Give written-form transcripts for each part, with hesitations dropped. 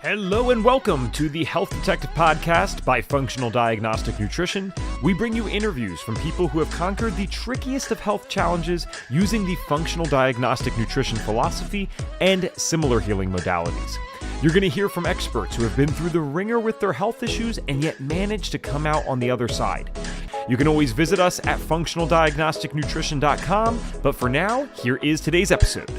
Hello and welcome to the Health Detective Podcast by Functional Diagnostic Nutrition. We bring you interviews from people who have conquered the trickiest of health challenges using the Functional Diagnostic Nutrition philosophy and similar healing modalities. You're going to hear from experts who have been through the ringer with their health issues and yet managed to come out on the other side. You can always visit us at functionaldiagnosticnutrition.com, but for now, here is today's episode.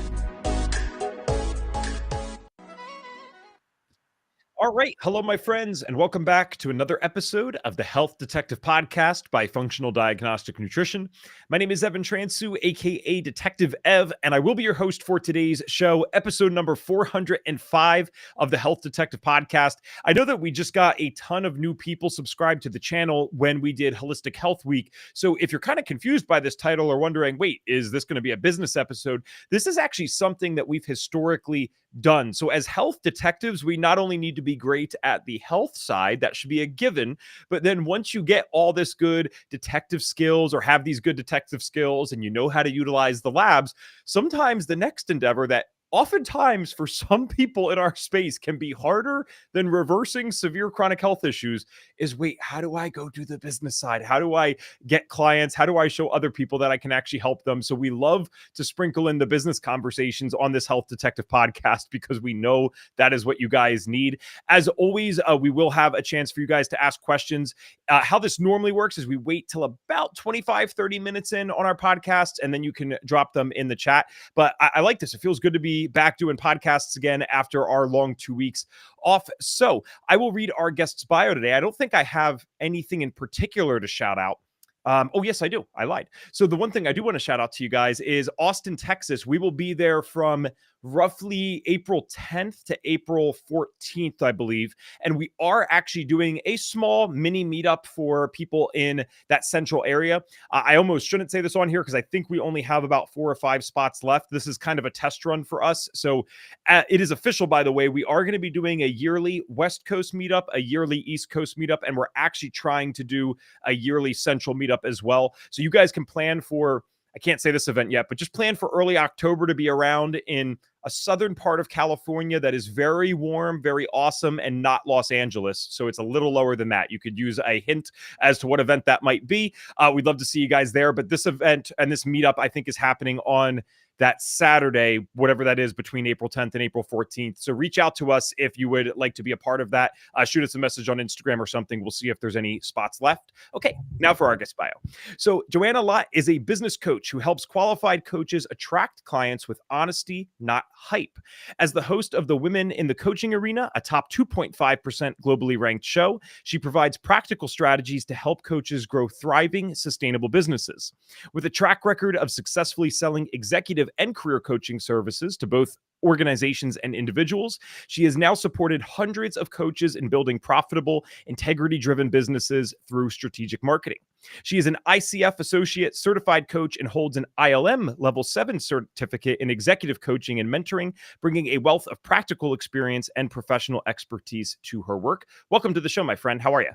All right. Hello, my friends, and welcome back to another episode of the Health Detective Podcast by Functional Diagnostic Nutrition. My name is Evan Transu, aka Detective Ev, and I will be your host for today's show, episode number 405 of the Health Detective Podcast. I know that we just got a ton of new people subscribed to the channel when we did Holistic Health Week. So if you're kind of confused by this title or wondering, wait, is this going to be a business episode? This is actually something that we've historically done. So as health detectives, we not only need to be great at the health side, that should be a given, but then once you get all this good detective skills or have these good detective skills and you know how to utilize the labs, sometimes the next endeavor that oftentimes for some people in our space can be harder than reversing severe chronic health issues is, wait, how do I go do the business side? How do I get clients? How do I show other people that I can actually help them? So we love to sprinkle in the business conversations on this Health Detective Podcast because we know that is what you guys need. As always, we will have a chance for you guys to ask questions. How this normally works is we wait till about 25, 30 minutes in on our podcasts, and then you can drop them in the chat. But I like this. It feels good to be back doing podcasts again after our long 2 weeks off. So I will read our guest's bio today. I don't think I have anything in particular to shout out. Oh, yes, I do. I lied. So the one thing I do want to shout out to you guys is Austin, Texas. We will be there from roughly April 10th to April 14th, I believe. And we are actually doing a small mini meetup for people in that central area. I almost shouldn't say this on here because I think we only have about 4 or 5 spots left. This is kind of a test run for us. So it is official, by the way. We are going to be doing a yearly West Coast meetup, a yearly East Coast meetup, and we're actually trying to do a yearly central meetup as well. So you guys can plan for, I can't say this event yet, but just plan for early October to be around in a southern part of California that is very warm, very awesome, and not Los Angeles. So it's a little lower than that. You could use a hint as to what event that might be. We'd love to see you guys there. But this event and this meetup, I think, is happening on that Saturday, whatever that is, between April 10th and April 14th. So reach out to us if you would like to be a part of that. Shoot us a message on Instagram or something. We'll see if there's any spots left. Okay, now for our guest bio. So Joanna Lott is a business coach who helps qualified coaches attract clients with honesty, not hype. As the host of the Women in the Coaching Arena, a top 2.5% globally ranked show, she provides practical strategies to help coaches grow thriving, sustainable businesses. With a track record of successfully selling executive and career coaching services to both organizations and individuals, she has now supported hundreds of coaches in building profitable, integrity-driven businesses through strategic marketing. She is an ICF Associate Certified Coach and holds an ILM Level 7 certificate in executive coaching and mentoring, bringing a wealth of practical experience and professional expertise to her work. Welcome to the show, my friend. How are you?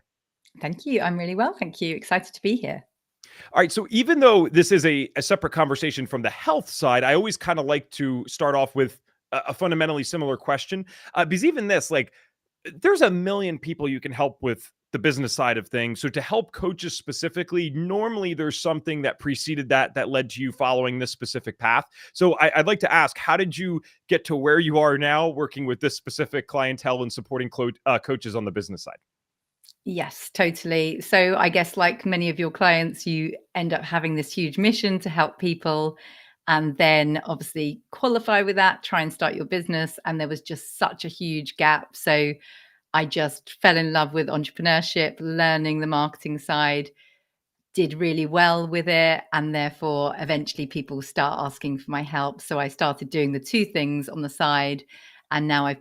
Thank you. I'm really well. Thank you. Excited to be here. All right. So even though this is a separate conversation from the health side, I always kind of like to start off with a fundamentally similar question. Because even this, like, there's a million people you can help with the business side of things. So to help coaches specifically, normally there's something that preceded that led to you following this specific path. So I'd like to ask, how did you get to where you are now working with this specific clientele and supporting coaches on the business side? Yes, totally. So I guess like many of your clients, you end up having this huge mission to help people and then obviously qualify with that, try and start your business. And there was just such a huge gap. So I just fell in love with entrepreneurship, learning the marketing side, did really well with it. And therefore, eventually people start asking for my help. So I started doing the 2 things on the side. And now I've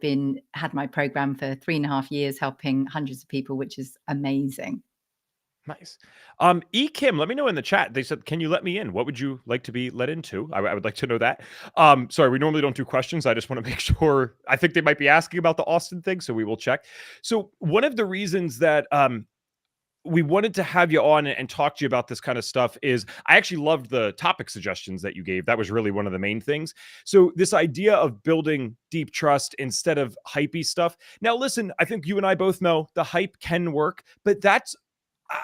had my program for 3.5 years, helping hundreds of people, which is amazing. Nice. Kim, let me know in the chat. They said, can you let me in? What would you like to be let into? I would like to know that. Sorry, we normally don't do questions. I just want to make sure. I think they might be asking about the Austin thing, so we will check. So one of the reasons that we wanted to have you on and talk to you about this kind of stuff is I actually loved the topic suggestions that you gave. That was really one of the main things. So this idea of building deep trust instead of hypey stuff. Now, listen, I think you and I both know the hype can work, but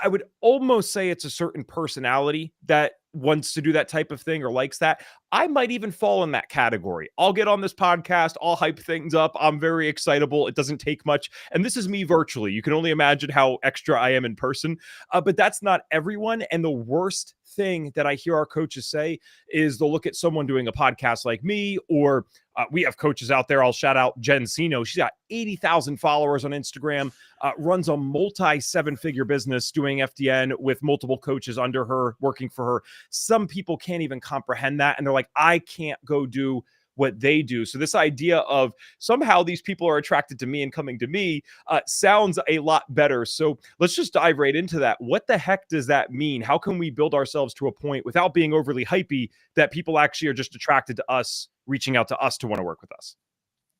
I would almost say it's a certain personality that wants to do that type of thing or likes that. I might even fall in that category. I'll get on this podcast, I'll hype things up. I'm very excitable. It doesn't take much. And this is me virtually. You can only imagine how extra I am in person. But that's not everyone. And the worst thing that I hear our coaches say is they'll look at someone doing a podcast like me, or we have coaches out there. I'll shout out Jen Sino. She's got 80,000 followers on Instagram, runs a multi 7-figure business doing FDN with multiple coaches under her, working for her. Some people can't even comprehend that. And they're like, I can't go do what they do. So this idea of somehow these people are attracted to me and coming to me sounds a lot better. So let's just dive right into that. What the heck does that mean? How can we build ourselves to a point without being overly hypey that people actually are just attracted to us, reaching out to us to want to work with us?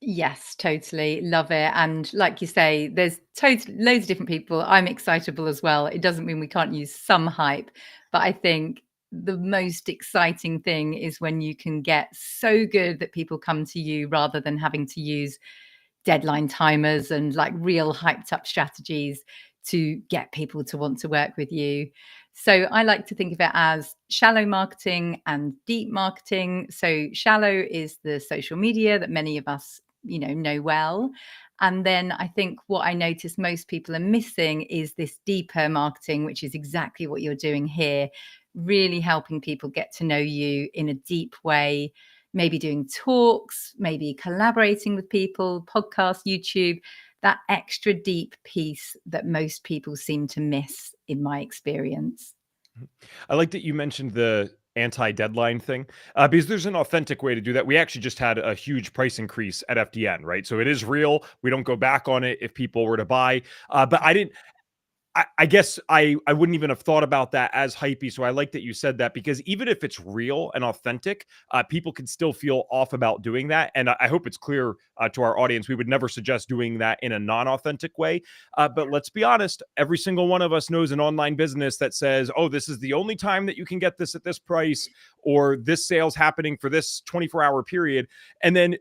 Yes, totally. Love it. And like you say, there's loads of different people. I'm excitable as well. It doesn't mean we can't use some hype, but I think the most exciting thing is when you can get so good that people come to you rather than having to use deadline timers and like real hyped up strategies to get people to want to work with you. So I like to think of it as shallow marketing and deep marketing. So shallow is the social media that many of us, know well. And then I think what I notice most people are missing is this deeper marketing, which is exactly what you're doing here, really helping people get to know you in a deep way, maybe doing talks, maybe collaborating with people, podcasts, YouTube, that extra deep piece that most people seem to miss in my experience. I like that you mentioned the anti-deadline thing because there's an authentic way to do that. We actually just had a huge price increase at FDN, right? So it is real. We don't go back on it if people were to buy. But I didn't. I guess I wouldn't even have thought about that as hypey. So I like that you said that because even if it's real and authentic, people can still feel off about doing that. And I hope it's clear to our audience, we would never suggest doing that in a non-authentic way. But let's be honest, every single one of us knows an online business that says, oh, this is the only time that you can get this at this price, or this sale's happening for this 24-hour period. And then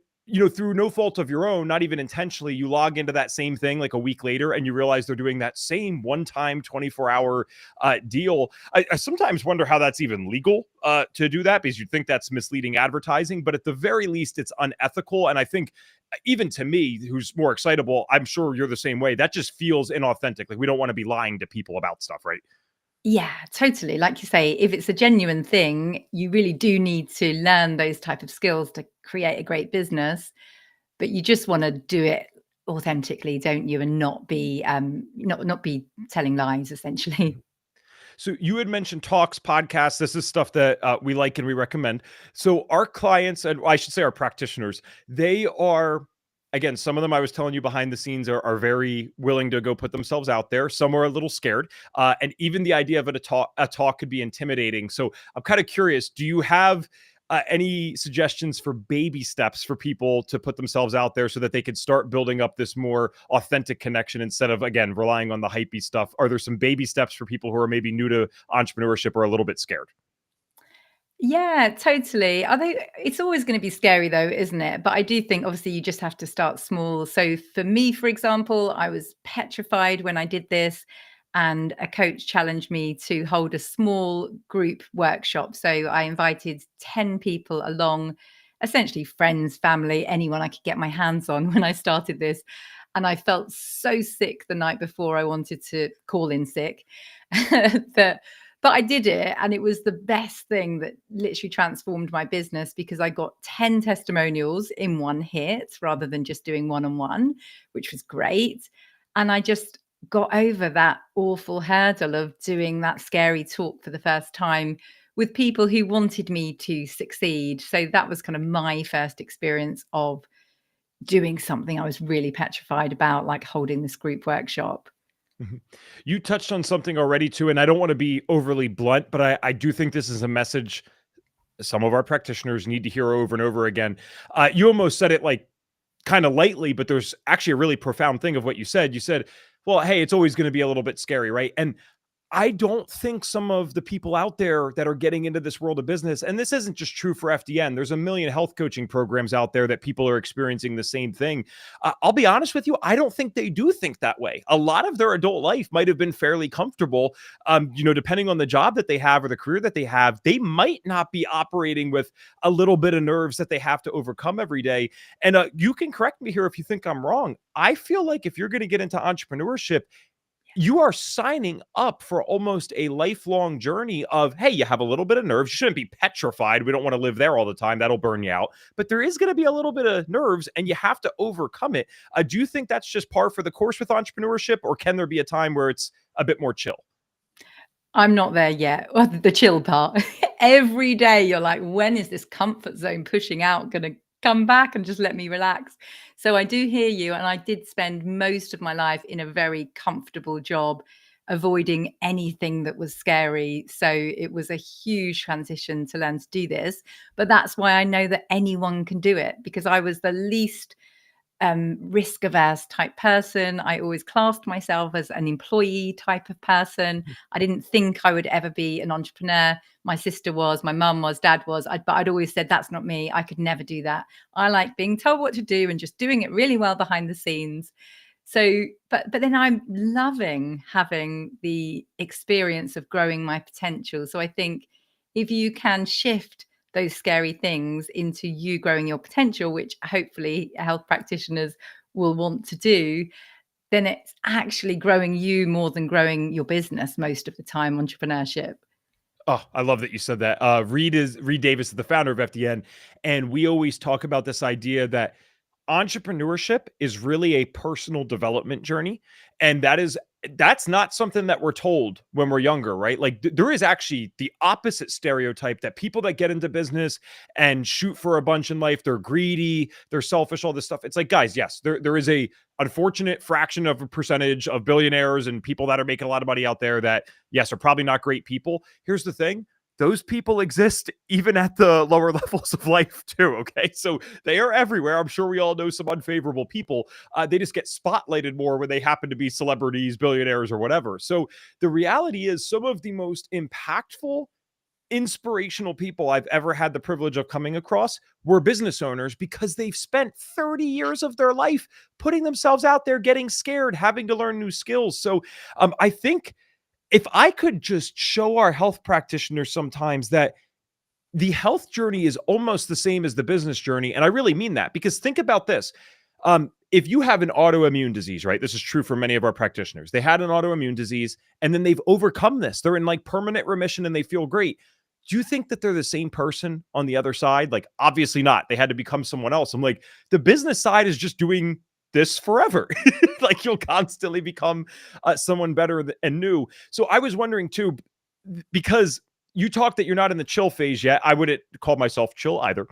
through no fault of your own, not even intentionally, you log into that same thing like a week later and you realize they're doing that same one-time 24-hour deal. I sometimes wonder how that's even legal to do that, because you'd think that's misleading advertising, but at the very least, it's unethical. And I think even to me, who's more excitable, I'm sure you're the same way. That just feels inauthentic. Like we don't want to be lying to people about stuff, right? Yeah, totally. Like you say, if it's a genuine thing, you really do need to learn those type of skills to create a great business, but you just want to do it authentically, don't you? And not be not be telling lies, essentially. So you had mentioned talks, podcasts. This is stuff that we like and we recommend. So our clients, and I should say our practitioners, they are, again, some of them I was telling you behind the scenes are very willing to go put themselves out there. Some are a little scared. And even the idea of a talk could be intimidating. So I'm kind of curious, do you have any suggestions for baby steps for people to put themselves out there so that they could start building up this more authentic connection instead of, again, relying on the hypey stuff? Are there some baby steps for people who are maybe new to entrepreneurship or a little bit scared? Yeah, totally. It's always going to be scary though, isn't it? But I do think obviously you just have to start small. So for me, for example, I was petrified when I did this, and a coach challenged me to hold a small group workshop. So I invited 10 people along, essentially friends, family, anyone I could get my hands on when I started this. And I felt so sick the night before I wanted to call in sick that but I did it, and it was the best thing that literally transformed my business, because I got 10 testimonials in one hit rather than just doing one-on-one, which was great. And I just got over that awful hurdle of doing that scary talk for the first time with people who wanted me to succeed. So that was kind of my first experience of doing something I was really petrified about, like holding this group workshop. Mhm. You touched on something already too, and I don't want to be overly blunt, but I do think this is a message some of our practitioners need to hear over and over again. You almost said it like kind of lightly, but there's actually a really profound thing of what you said. You said, Well, hey, it's always going to be a little bit scary, right? And I don't think some of the people out there that are getting into this world of business, and this isn't just true for FDN, there's a million health coaching programs out there that people are experiencing the same thing. I'll be honest with you, I don't think they do think that way. A lot of their adult life might have been fairly comfortable. Depending on the job that they have or the career that they have, they might not be operating with a little bit of nerves that they have to overcome every day. And you can correct me here if you think I'm wrong. I feel like if you're going to get into entrepreneurship, you are signing up for almost a lifelong journey of, hey, you have a little bit of nerves. You shouldn't be petrified. We don't want to live there all the time. That'll burn you out. But there is going to be a little bit of nerves and you have to overcome it. Do you think that's just par for the course with entrepreneurship, or can there be a time where it's a bit more chill? I'm not there yet. Well, the chill part. Every day you're like, when is this comfort zone pushing out going to come back and just let me relax? So I do hear you. And I did spend most of my life in a very comfortable job, avoiding anything that was scary. So it was a huge transition to learn to do this. But that's why I know that anyone can do it, because I was the least risk averse type person. I always classed myself as an employee type of person. I didn't think I would ever be an entrepreneur. My sister was, my mum was, dad was, but I'd always said, that's not me. I could never do that. I like being told what to do and just doing it really well behind the scenes. So, but then I'm loving having the experience of growing my potential. So I think if you can shift those scary things into you growing your potential, which hopefully health practitioners will want to do, then it's actually growing you more than growing your business most of the time, entrepreneurship. Oh, I love that you said that. Reed Davis is the founder of FDN, and we always talk about this idea that entrepreneurship is really a personal development journey, and that's not something that we're told when we're younger, right? Like there is actually the opposite stereotype that people that get into business and shoot for a bunch in life, they're greedy, they're selfish, all this stuff. It's like, guys, yes, there is a unfortunate fraction of a percentage of billionaires and people that are making a lot of money out there that, yes, are probably not great people. Here's the thing. Those people exist even at the lower levels of life too, okay? So they are everywhere. I'm sure we all know some unfavorable people. They just get spotlighted more when they happen to be celebrities, billionaires, or whatever. So the reality is some of the most impactful, inspirational people I've ever had the privilege of coming across were business owners, because they've spent 30 years of their life putting themselves out there, getting scared, having to learn new skills. So I think if I could just show our health practitioners sometimes that the health journey is almost the same as the business journey. And I really mean that, because think about this. If you have an autoimmune disease, right? This is true for many of our practitioners. They had an autoimmune disease and then they've overcome this. They're in like permanent remission and they feel great. Do you think that they're the same person on the other side? Like, obviously not. They had to become someone else. I'm like, the business side is just doing this forever. Like you'll constantly become someone better and new. So I was wondering too, because you talked that you're not in the chill phase yet. I wouldn't call myself chill either.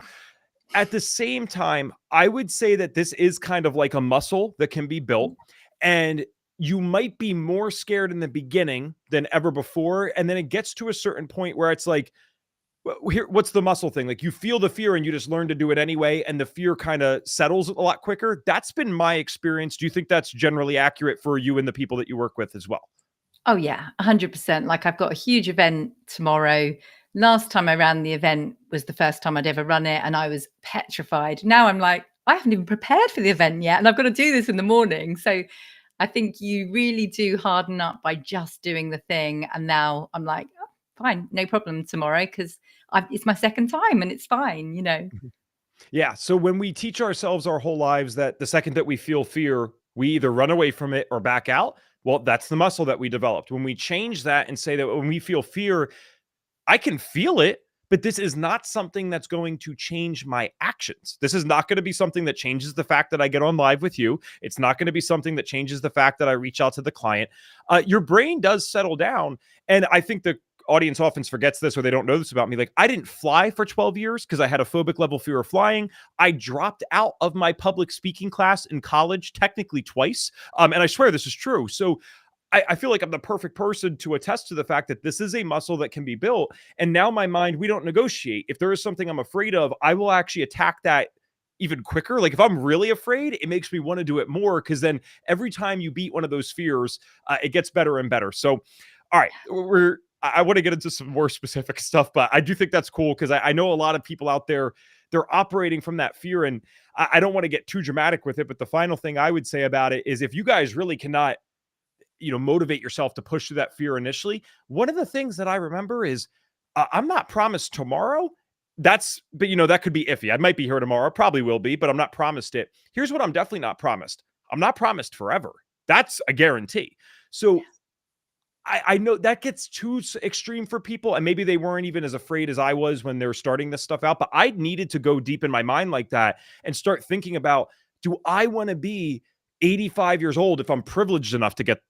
At the same time, I would say that this is kind of like a muscle that can be built, and you might be more scared in the beginning than ever before. And then it gets to a certain point where it's like, here, what's the muscle thing? Like you feel the fear and you just learn to do it anyway. And the fear kind of settles a lot quicker. That's been my experience. Do you think that's generally accurate for you and the people that you work with as well? Oh yeah, 100%. Like I've got a huge event tomorrow. Last time I ran the event was the first time I'd ever run it, and I was petrified. Now I'm like, I haven't even prepared for the event yet, and I've got to do this in the morning. So I think you really do harden up by just doing the thing. And now I'm like, oh, fine, no problem tomorrow, because it's my second time and it's fine, you know. Yeah. So when we teach ourselves our whole lives that the second that we feel fear, we either run away from it or back out, well, that's the muscle that we developed. When we change that and say that when we feel fear, I can feel it, but this is not something that's going to change my actions. This is not going to be something that changes the fact that I get on live with you. It's not going to be something that changes the fact that I reach out to the client. Your brain does settle down. And I think the audience often forgets this, or they don't know this about me. Like, I didn't fly for 12 years because I had a phobic level fear of flying. I dropped out of my public speaking class in college, technically twice. And I swear this is true. So I feel like I'm the perfect person to attest to the fact that this is a muscle that can be built. And now my mind, we don't negotiate. If there is something I'm afraid of, I will actually attack that even quicker. Like if I'm really afraid, it makes me want to do it more, because then every time you beat one of those fears, it gets better and better. So, all right, I want to get into some more specific stuff, but I do think that's cool because I know a lot of people out there, they're operating from that fear. And I don't want to get too dramatic with it, but the final thing I would say about it is if you guys really cannot, motivate yourself to push through that fear initially, one of the things that I remember is I'm not promised tomorrow. But that could be iffy. I might be here tomorrow, probably will be, but I'm not promised it. Here's what I'm definitely not promised. I'm not promised forever. That's a guarantee. So I know that gets too extreme for people, and maybe they weren't even as afraid as I was when they were starting this stuff out, but I needed to go deep in my mind like that and start thinking about, do I want to be 85 years old, if I'm privileged enough to get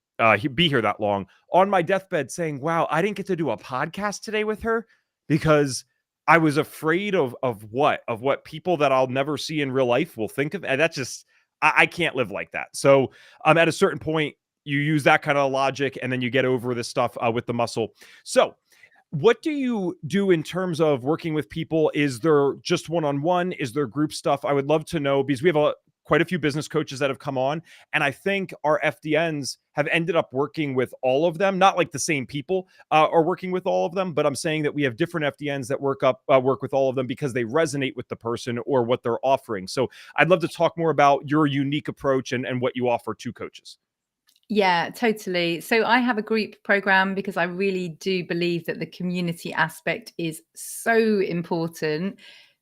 be here that long, on my deathbed saying, wow, I didn't get to do a podcast today with her because I was afraid of what people that I'll never see in real life will think of. And that's just, I can't live like that. So at a certain point, you use that kind of logic, and then you get over this stuff with the muscle. So what do you do in terms of working with people? Is there just one-on-one? Is there group stuff? I would love to know, because we have quite a few business coaches that have come on, and I think our FDNs have ended up working with all of them. Not like the same people are working with all of them, but I'm saying that we have different FDNs that work with all of them because they resonate with the person or what they're offering. So I'd love to talk more about your unique approach and what you offer to coaches. Yeah, totally. So I have a group program because I really do believe that the community aspect is so important.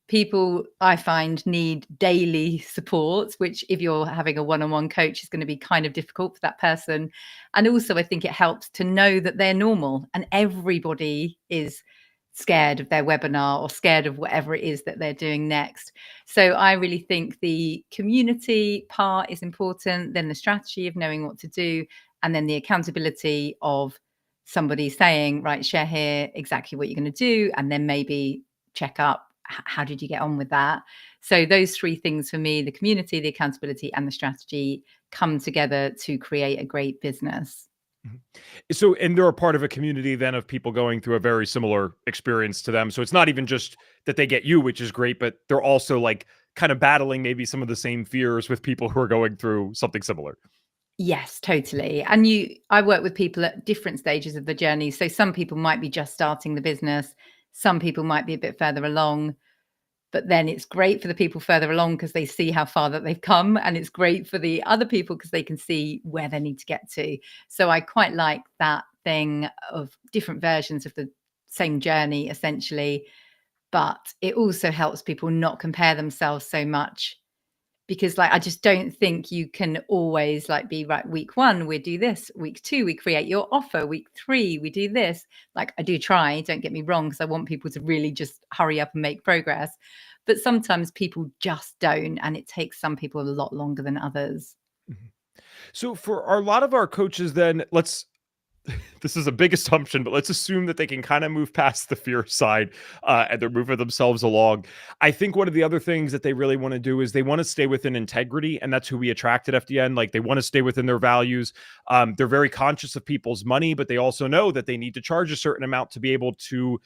People, I find, need daily support, which if you're having a one-on-one coach is going to be kind of difficult for that person. And also I think it helps to know that they're normal, and everybody is scared of their webinar or scared of whatever it is that they're doing next. So I really think the community part is important, then the strategy of knowing what to do, and then the accountability of somebody saying, right, share here exactly what you're going to do, and then maybe check up, how did you get on with that? So those three things for me, the community, the accountability, and the strategy, come together to create a great business. So, and they're a part of a community then of people going through a very similar experience to them. So it's not even just that they get you, which is great, but they're also like kind of battling maybe some of the same fears with people who are going through something similar. Yes, totally. And I work with people at different stages of the journey. So some people might be just starting the business, some people might be a bit further along, but then it's great for the people further along because they see how far that they've come, and it's great for the other people because they can see where they need to get to. So I quite like that thing of different versions of the same journey, essentially. But it also helps people not compare themselves so much, because I just don't think you can always be right. Week 1 we do this, week 2 we create your offer, week 3 we do this. I do try, don't get me wrong, because I want people to really just hurry up and make progress, but sometimes people just don't, and it takes some people a lot longer than others. Mhm. So for a lot of our coaches, then this is a big assumption, but let's assume that they can kind of move past the fear side and they're moving themselves along. I think one of the other things that they really want to do is they want to stay within integrity. And that's who we attract at FDN. Like they want to stay within their values. They're very conscious of people's money, but they also know that they need to charge a certain amount to be able to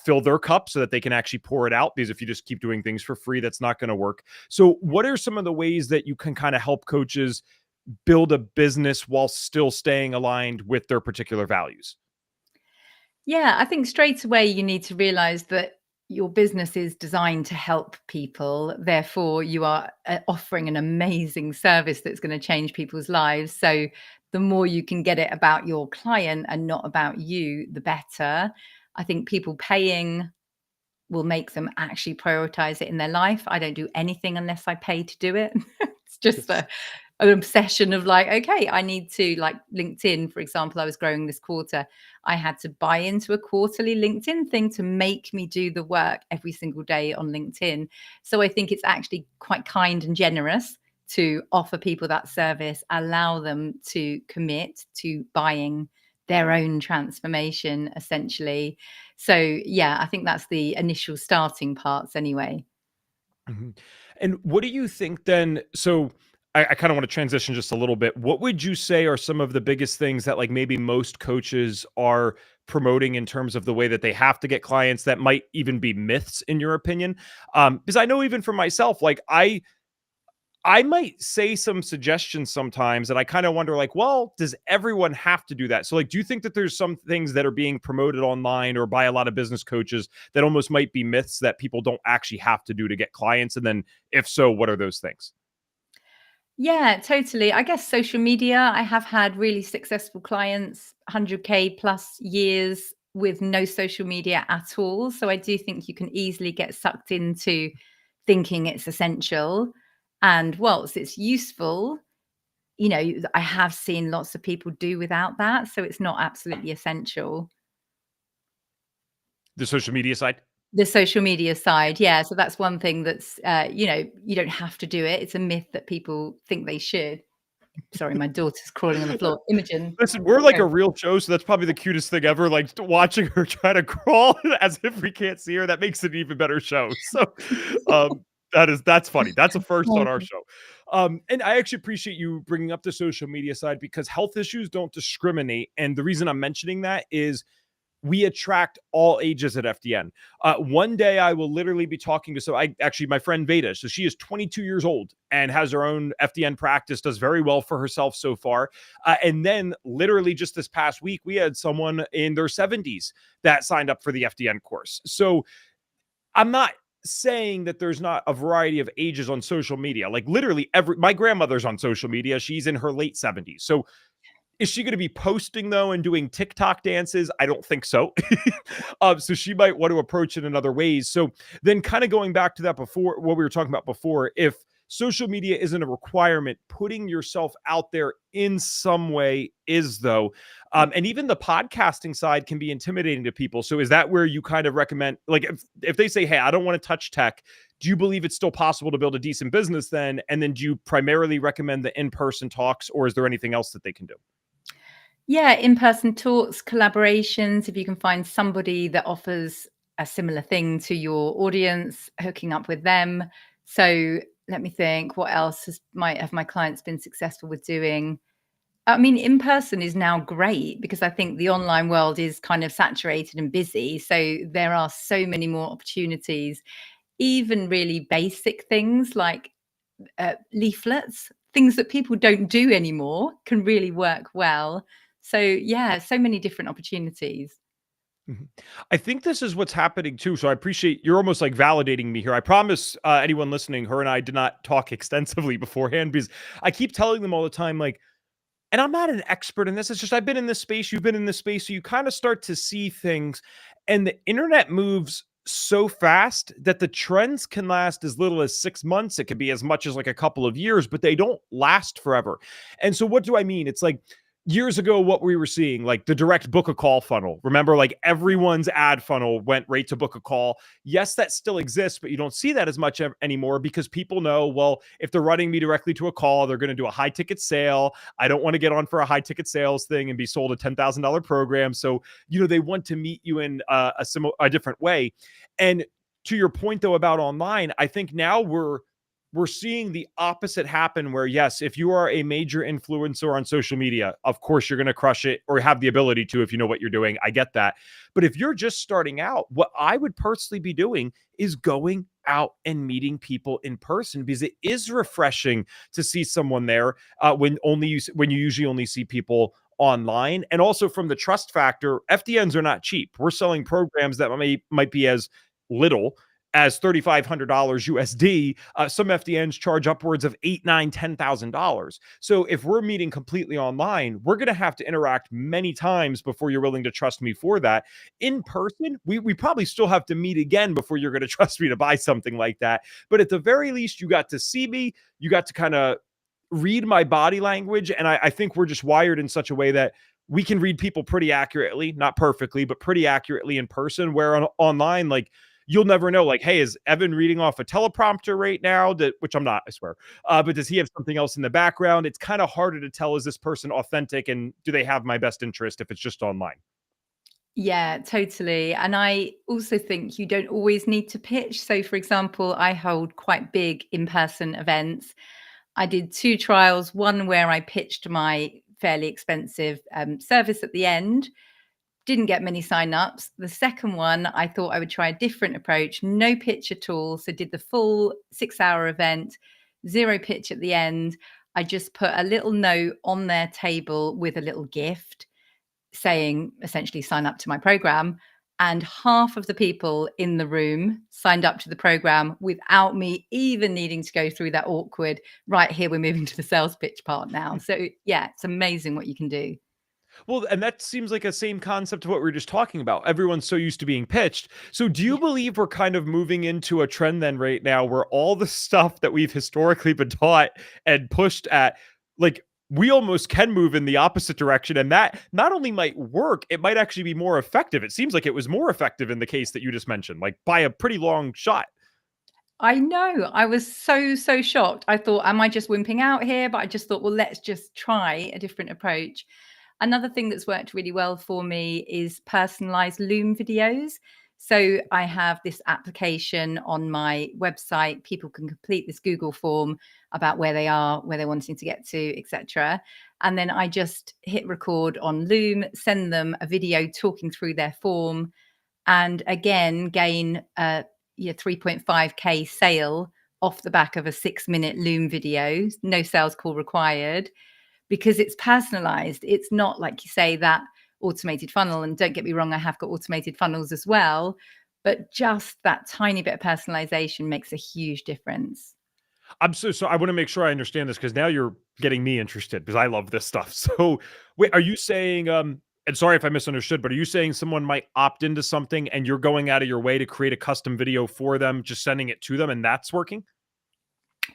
fill their cup so that they can actually pour it out. Because if you just keep doing things for free, that's not going to work. So what are some of the ways that you can kind of help coaches build a business while still staying aligned with their particular values? Yeah, I think straight away you need to realize that your business is designed to help people. Therefore, you are offering an amazing service that's going to change people's lives. So, the more you can get it about your client and not about you, the better. I think people paying will make them actually prioritize it in their life. I don't do anything unless I pay to do it. It's just Yes. an obsession of okay, I need to, LinkedIn, for example, I was growing this quarter. I had to buy into a quarterly LinkedIn thing to make me do the work every single day on LinkedIn. So I think it's actually quite kind and generous to offer people that service, allow them to commit to buying their own transformation, essentially. So yeah, I think that's the initial starting parts anyway. Mhm. And what do you think then? So I kind of want to transition just a little bit. What would you say are some of the biggest things that maybe most coaches are promoting in terms of the way that they have to get clients that might even be myths in your opinion? Because I know even for myself, like I might say some suggestions sometimes and I kind of wonder like, well, does everyone have to do that? So like, do you think that there's some things that are being promoted online or by a lot of business coaches that almost might be myths that people don't actually have to do to get clients? And then if so, what are those things? Yeah, totally. I guess social media, I have had really successful clients, 100K plus years with no social media at all. So I do think you can easily get sucked into thinking it's essential. And whilst it's useful, I have seen lots of people do without that. So it's not absolutely essential. The social media side? The social media side, yeah. So that's one thing that's, you don't have to do it. It's a myth that people think they should. Sorry, my daughter's crawling on the floor. Imogen. Listen, we're like Go. a real show, so that's probably the cutest thing ever. Like watching her try to crawl as if we can't see her. That makes it an even better show. So, that's funny. That's a first on our show. And I actually appreciate you bringing up the social media side because health issues don't discriminate. And the reason I'm mentioning that is we attract all ages at FDN. One day I will literally be talking to, my friend Veda, so she is 22 years old and has her own FDN practice, does very well for herself so far. And then literally just this past week, we had someone in their 70s that signed up for the FDN course. So I'm not saying that there's not a variety of ages on social media. Like literally my grandmother's on social media. She's in her late 70s. So is she going to be posting though and doing TikTok dances? I don't think so. So she might want to approach it in other ways. So then kind of going back to that before, what we were talking about before, if social media isn't a requirement, putting yourself out there in some way is though. And even the podcasting side can be intimidating to people. So is that where you kind of recommend, like if they say, hey, I don't want to touch tech, do you believe it's still possible to build a decent business then? And then do you primarily recommend the in-person talks or is there anything else that they can do? Yeah, in-person talks, collaborations, if you can find somebody that offers a similar thing to your audience, hooking up with them. So let me think, what else might have my clients been successful with doing? I mean, in person is now great because I think the online world is kind of saturated and busy. So there are so many more opportunities, even really basic things like leaflets, things that people don't do anymore can really work well. So yeah, so many different opportunities. Mhm. I think this is what's happening too. So I appreciate you're almost like validating me here. I promise anyone listening, her and I did not talk extensively beforehand because I keep telling them all the time, like, and I'm not an expert in this. It's just I've been in this space, you've been in this space, so you kind of start to see things, and the internet moves so fast that the trends can last as little as 6 months. It could be as much as like a couple of years, but they don't last forever. And so, what do I mean? It's like years ago, what we were seeing, like the direct book a call funnel. Remember, like everyone's ad funnel went right to book a call. Yes, that still exists, but you don't see that as much anymore because people know, well, if they're running me directly to a call, they're going to do a high ticket sale. I don't want to get on for a high ticket sales thing and be sold a $10,000 program. So, they want to meet you in a different way. And to your point though about online, I think now we're seeing the opposite happen where yes, if you are a major influencer on social media, of course you're going to crush it or have the ability to if you know what you're doing. I get that. But if you're just starting out, what I would personally be doing is going out and meeting people in person because it is refreshing to see someone there when you usually only see people online. And also from the trust factor, FDNs are not cheap. We're selling programs that might be as little as $3,500 USD. Some FDNs charge upwards of $8, $9, $10,000. So if we're meeting completely online, we're going to have to interact many times before you're willing to trust me for that. In person, we probably still have to meet again before you're going to trust me to buy something like that. But at the very least, you got to see me. You got to kind of read my body language. And I think we're just wired in such a way that we can read people pretty accurately, not perfectly, but pretty accurately in person, where online, like, you'll never know, like, hey, is Evan reading off a teleprompter right now? Which I'm not, I swear. But does he have something else in the background? It's kind of harder to tell, is this person authentic and do they have my best interest if it's just online? Yeah, totally. And I also think you don't always need to pitch. So, for example, I hold quite big in person events. I did two trials, one where I pitched my fairly expensive service at the end. Didn't get many sign-ups. The second one, I thought I would try a different approach. No pitch at all. So did the full 6-hour event, zero pitch at the end. I just put a little note on their table with a little gift saying essentially sign up to my program. And half of the people in the room signed up to the program without me even needing to go through that awkward, right, here we're moving to the sales pitch part now. So yeah, it's amazing what you can do. Well, and that seems like a same concept of what we were just talking about. Everyone's so used to being pitched. So do you believe we're kind of moving into a trend then right now where all the stuff that we've historically been taught and pushed at, like, we almost can move in the opposite direction, and that not only might work, it might actually be more effective. It seems like it was more effective in the case that you just mentioned, like by a pretty long shot. I know. I was so shocked. I thought, am I just wimping out here? But I just thought, well, let's just try a different approach. Another thing that's worked really well for me is personalized Loom videos. So I have this application on my website. People can complete this Google form about where they are, where they're wanting to get to, etc. And then I just hit record on Loom, send them a video talking through their form, and again gain a 3.5k sale off the back of a 6-minute Loom video. No sales call required, because it's personalized. It's not, like you say, that automated funnel. And don't get me wrong, I have got automated funnels as well, but just that tiny bit of personalization makes a huge difference. So I want to make sure I understand this because now you're getting me interested because I love this stuff. So wait, are you saying and sorry if I misunderstood, but are you saying someone might opt into something and you're going out of your way to create a custom video for them, just sending it to them, and that's working?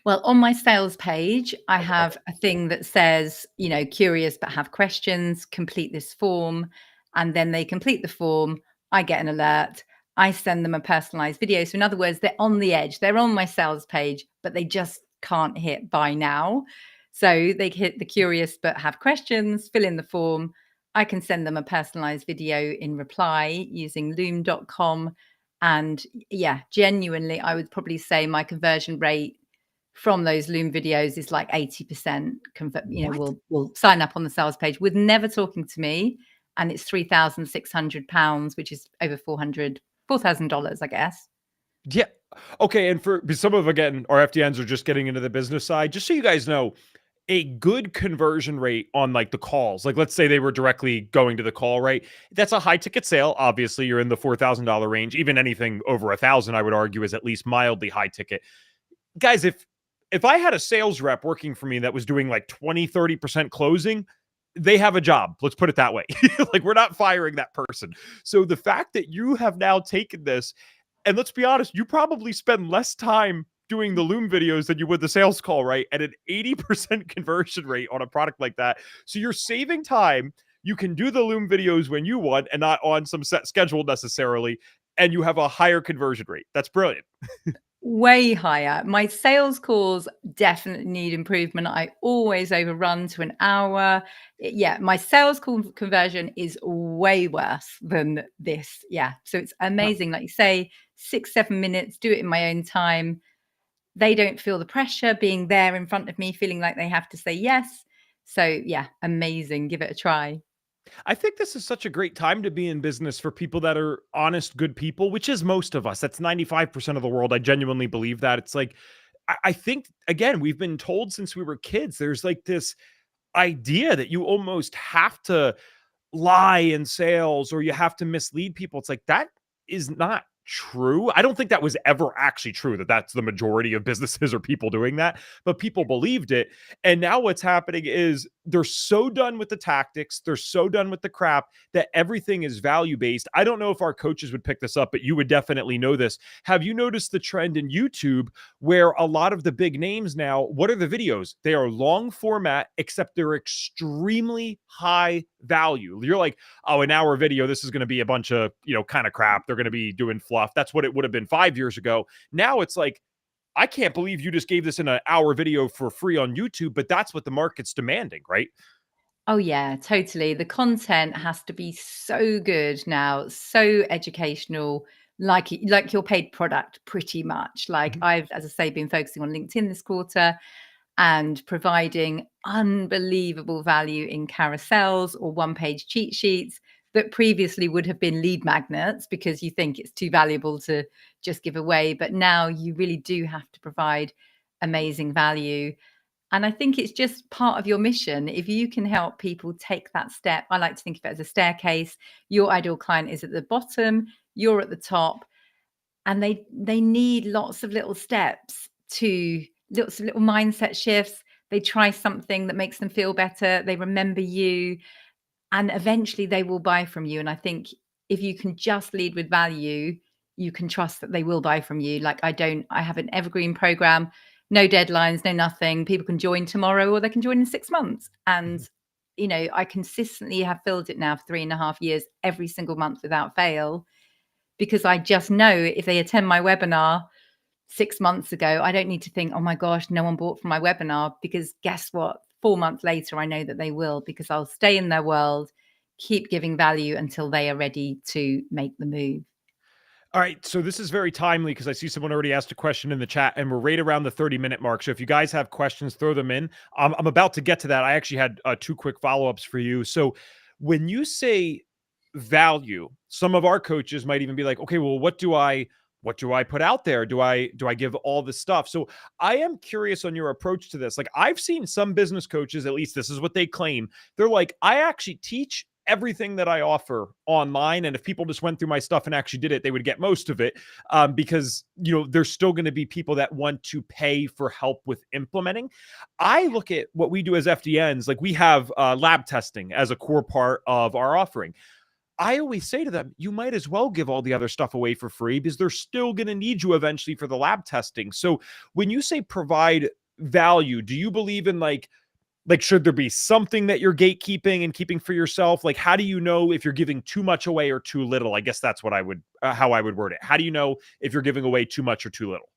Well, on my sales page, I Okay. have a thing that says, curious but have questions, complete this form. And then they complete the form. I get an alert. I send them a personalized video. So, in other words, they're on the edge. They're on my sales page, but they just can't hit buy now. So, they hit the curious but have questions, fill in the form. I can send them a personalized video in reply using loom.com. And yeah, genuinely, I would probably say my conversion rate from those Loom videos is like 80% convert, What? will sign up on the sales page with never talking to me. And it's £3,600, which is over $4,000, I guess. Yeah. Okay. And for some of, again, our FDNs are just getting into the business side. Just so you guys know, a good conversion rate on like the calls, like let's say they were directly going to the call, right? That's a high ticket sale. Obviously, you're in the $4,000 range. Even anything over 1,000, I would argue, is at least mildly high ticket. Guys, if I had a sales rep working for me that was doing like 20-30% closing, they have a job. Let's put it that way. Like, we're not firing that person. So the fact that you have now taken this, and let's be honest, you probably spend less time doing the Loom videos than you would the sales call, right? At an 80% conversion rate on a product like that. So you're saving time. You can do the Loom videos when you want and not on some set schedule necessarily. And you have a higher conversion rate. That's brilliant. Way higher. My sales calls definitely need improvement. I always overrun to an hour. Yeah, my sales call conversion is way worse than this. Yeah. So it's amazing. Like you say, 6-7 minutes, do it in my own time. They don't feel the pressure being there in front of me, feeling like they have to say yes. So yeah, amazing. Give it a try. I think this is such a great time to be in business for people that are honest, good people, which is most of us. That's 95% of the world. I genuinely believe that. It's like, I think, again, we've been told since we were kids, there's like this idea that you almost have to lie in sales or you have to mislead people. It's like that is not true. I don't think that was ever actually true, that that's the majority of businesses or people doing that, but people believed it. And now what's happening is they're so done with the tactics, they're so done with the crap that everything is value based. I don't know if our coaches would pick this up, but you would definitely know this. Have you noticed the trend in YouTube where a lot of the big names now, what are the videos? They are long format, except they're extremely high value. You're like, oh, an hour video, this is going to be a bunch of, kind of crap. They're going to be doing fluff. That's what it would have been 5 years ago. Now it's like, I can't believe you just gave this in an hour video for free on YouTube, but that's what the market's demanding, right? Oh yeah, totally. The content has to be so good now, so educational, like your paid product pretty much. Like Mhm. I've, as I say, been focusing on LinkedIn this quarter and providing unbelievable value in carousels or one-page cheat sheets. that previously would have been lead magnets because you think it's too valuable to just give away. But now you really do have to provide amazing value. And I think it's just part of your mission. If you can help people take that step, I like to think of it as a staircase. Your ideal client is at the bottom, you're at the top, and they need lots of little steps, to lots of little mindset shifts. They try something that makes them feel better. They remember you, and eventually they will buy from you. And I think if you can just lead with value, you can trust that they will buy from you. Like I have an evergreen program, no deadlines, no nothing. People can join tomorrow or they can join in 6 months. And, I consistently have filled it now for 3.5 years, every single month without fail, because I just know if they attend my webinar 6 months ago, I don't need to think, oh my gosh, no one bought from my webinar, because guess what? 4 months later, I know that they will, because I'll stay in their world, keep giving value until they are ready to make the move. All right, so this is very timely because I see someone already asked a question in the chat, and we're right around the 30-minute mark. So if you guys have questions, throw them in. I'm about to get to that. I actually had 2 quick follow-ups for you. So when you say value, some of our coaches might even be like, okay, well, what do I put out there? Do I give all this stuff? So I am curious on your approach to this. Like, I've seen some business coaches, at least this is what they claim. They're like, I actually teach everything that I offer online, and if people just went through my stuff and actually did it, they would get most of it, because there's still going to be people that want to pay for help with implementing. I look at what we do as FDNs, like we have lab testing as a core part of our offering. I always say to them, you might as well give all the other stuff away for free, because they're still going to need you eventually for the lab testing. So when you say provide value, do you believe in like, should there be something that you're gatekeeping and keeping for yourself? Like, how do you know if you're giving too much away or too little? I guess that's what I would, how I would word it. How do you know if you're giving away too much or too little?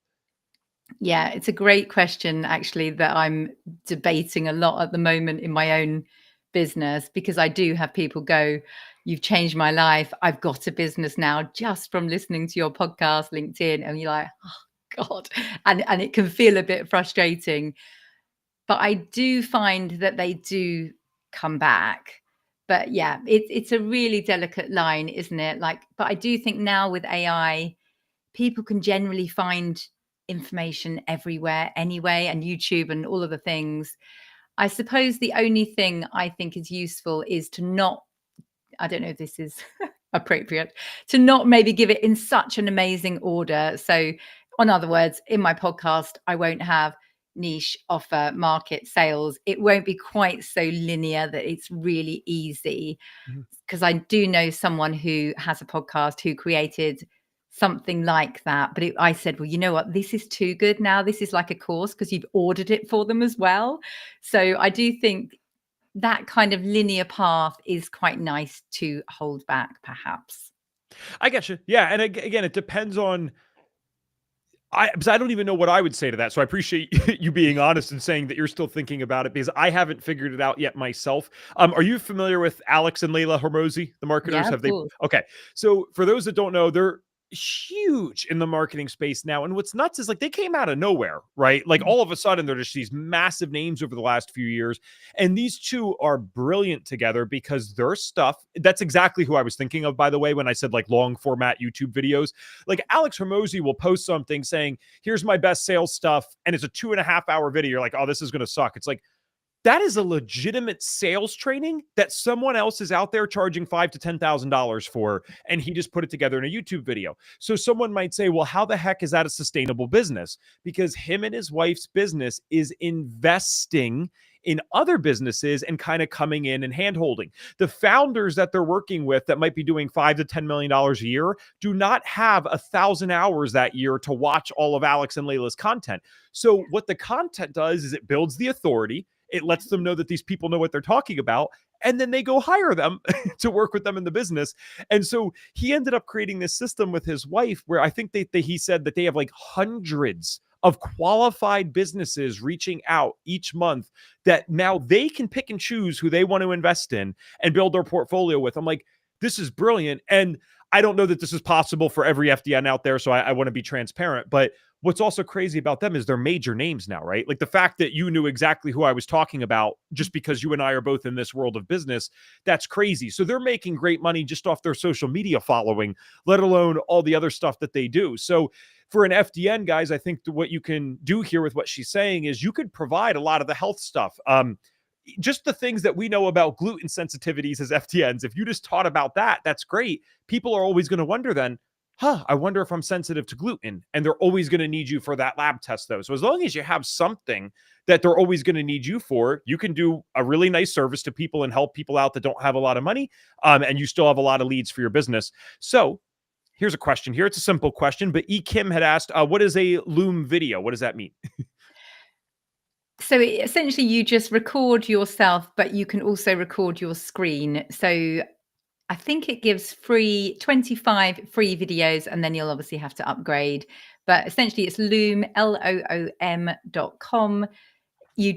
Yeah, it's a great question, actually, that I'm debating a lot at the moment in my own business, because I do have people go, you've changed my life. I've got a business now just from listening to your podcast, LinkedIn. And you're like, oh God. And it can feel a bit frustrating. But I do find that they do come back. But yeah, it's a really delicate line, isn't it? Like, but I do think now with AI, people can generally find information everywhere anyway, and YouTube and all of the things. I suppose the only thing I think is useful is to not, I don't know if this is appropriate, to not maybe give it in such an amazing order. So, in other words, in my podcast, I won't have niche, offer, market, sales. It won't be quite so linear that it's really easy. Because I do know someone who has a podcast who created something like that. But I said, well, you know what? This is too good now. This is like a course, because you've ordered it for them as well. So I do think that kind of linear path is quite nice to hold back, perhaps. I get you. Yeah. And again, it depends on, because I don't even know what I would say to that. So I appreciate you being honest and saying that you're still thinking about it, because I haven't figured it out yet myself. Are you familiar with Alex and Layla Hormozi, the marketers? Yeah, Have they? cool. Okay. So for those that don't know, they're huge in the marketing space now. And what's nuts is like they came out of nowhere, right? Like all of a sudden they're just these massive names over the last few years. And these two are brilliant together, because their stuff, that's exactly who I was thinking of, by the way, when I said like long format YouTube videos. Like Alex Hormozi will post something saying, here's my best sales stuff, and it's a 2.5 hour video. You're like, oh, this is going to suck. It's like, that is a legitimate sales training that someone else is out there charging $5,000 to $10,000 for, and he just put it together in a YouTube video. So someone might say, well, how the heck is that a sustainable business? Because him and his wife's business is investing in other businesses and kind of coming in and hand-holding. The founders that they're working with that might be doing $5 to $10 million a year do not have 1,000 hours that year to watch all of Alex and Layla's content. So what the content does is it builds the authority. It lets them know that these people know what they're talking about, and then they go hire them to work with them in the business. And so he ended up creating this system with his wife where I think he said that they have like hundreds of qualified businesses reaching out each month, that now they can pick and choose who they want to invest in and build their portfolio with. I'm like, this is brilliant. And I don't know that this is possible for every FDN out there, so I want to be transparent. But what's also crazy about them is they're major names now, right? Like the fact that you knew exactly who I was talking about just because you and I are both in this world of business, that's crazy. So they're making great money just off their social media following, let alone all the other stuff that they do. So for an FDN, guys, I think what you can do here with what she's saying is you could provide a lot of the health stuff. Just the things that we know about gluten sensitivities as FDNs. If you just taught about that, that's great. People are always going to wonder then, I wonder if I'm sensitive to gluten. And they're always going to need you for that lab test, though. So as long as you have something that they're always going to need you for, you can do a really nice service to people and help people out that don't have a lot of money. And you still have a lot of leads for your business. So here's a question here. It's a simple question, but E. Kim had asked, what is a Loom video? What does that mean? So essentially, you just record yourself, but you can also record your screen. So I think it gives 25 free videos, and then you'll obviously have to upgrade. But essentially, it's Loom, LOOM.com. You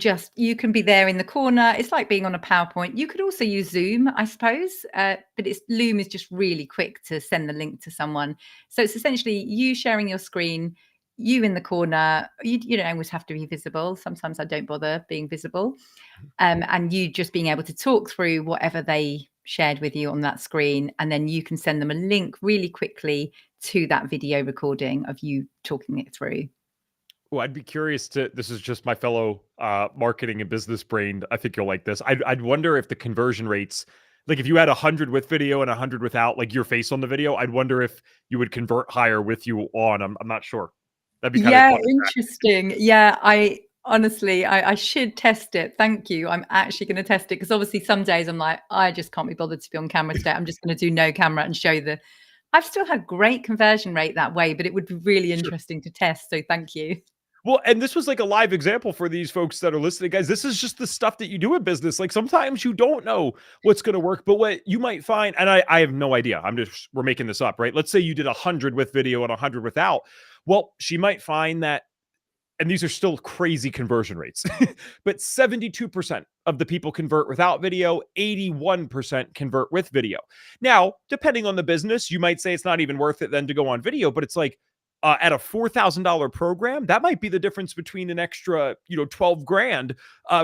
can be there in the corner. It's like being on a PowerPoint. You could also use Zoom, I suppose, but Loom is just really quick to send the link to someone. So it's essentially you sharing your screen, you in the corner. You don't always have to be visible. Sometimes I don't bother being visible, and you just being able to talk through whatever they shared with you on that screen, and then you can send them a link really quickly to that video recording of you talking it through. Oh, I'd be curious this is just my fellow marketing and business brain. I think you'll like this. I'd wonder if the conversion rates, like if you had 100 with video and 100 without, like your face on the video, I'd wonder if you would convert higher with you on. I'm not sure. That'd be kind of Yeah, fun. interesting. Yeah, I should test it. Thank you. I'm actually going to test it because obviously some days I'm like, I just can't be bothered to be on camera today. I'm just going to do no camera and show I've still had great conversion rate that way, but it would be really Sure. interesting to test. So thank you. Well, and this was like a live example for these folks that are listening, guys. This is just the stuff that you do in business. Like sometimes you don't know what's going to work, but what you might find, and I have no idea. We're making this up, right? Let's say you did 100 with video and 100 without. Well, she might find that, and these are still crazy conversion rates, but 72% of the people convert without video, 81% convert with video. Now, depending on the business, you might say it's not even worth it then to go on video, but it's like, at a $4,000 program, that might be the difference between an extra, 12 grand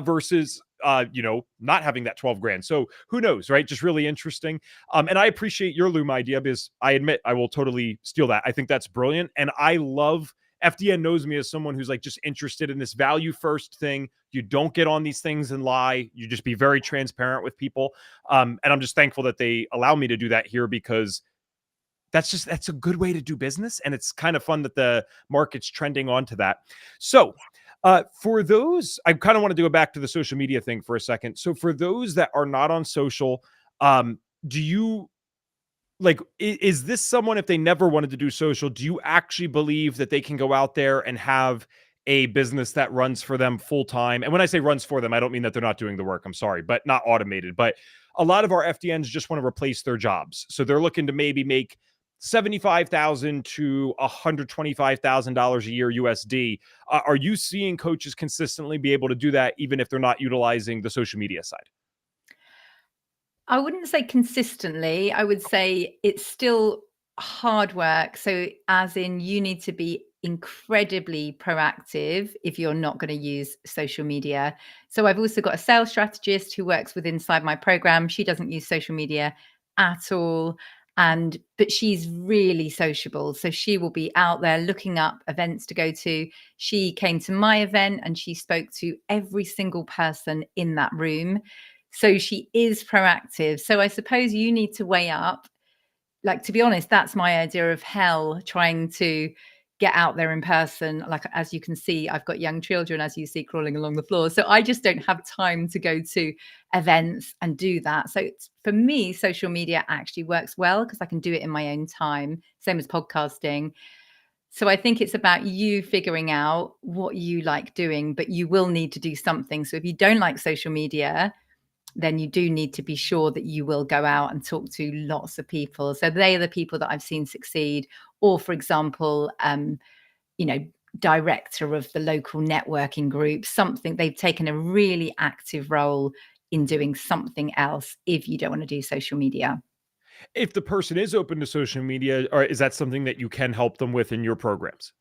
versus, not having that 12 grand. So who knows, right? Just really interesting. And I appreciate your Loom idea because I admit I will totally steal that. I think that's brilliant. And I love FDN knows me as someone who's like just interested in this value first thing. You don't get on these things and lie. You just be very transparent with people. And I'm just thankful that they allow me to do that here because that's a good way to do business. And it's kind of fun that the market's trending onto that. So for those, I kind of want to go back to the social media thing for a second. So for those that are not on social, do you like, is this someone, if they never wanted to do social, do you actually believe that they can go out there and have a business that runs for them full time? And when I say runs for them, I don't mean that they're not doing the work. I'm sorry, but not automated. But a lot of our FDNs just want to replace their jobs. So they're looking to maybe make $75,000 to $125,000 a year USD. Are you seeing coaches consistently be able to do that, even if they're not utilizing the social media side? I wouldn't say consistently. I would say it's still hard work. So, as in, you need to be incredibly proactive if you're not going to use social media. So, I've also got a sales strategist who works with inside my program. She doesn't use social media at all. But she's really sociable. So she will be out there looking up events to go to. She came to my event and she spoke to every single person in that room. So she is proactive. So I suppose you need to weigh up, like, to be honest, that's my idea of hell, trying to get out there in person. Like, as you can see, I've got young children, as you see, crawling along the floor. So I just don't have time to go to events and do that. So for me, social media actually works well because I can do it in my own time, same as podcasting. So I think it's about you figuring out what you like doing, but you will need to do something. So if you don't like social media, then you do need to be sure that you will go out and talk to lots of people. So they are the people that I've seen succeed. Or, for example, director of the local networking group, something they've taken a really active role in doing something else if you don't want to do social media. If the person is open to social media, or is that something that you can help them with in your programs?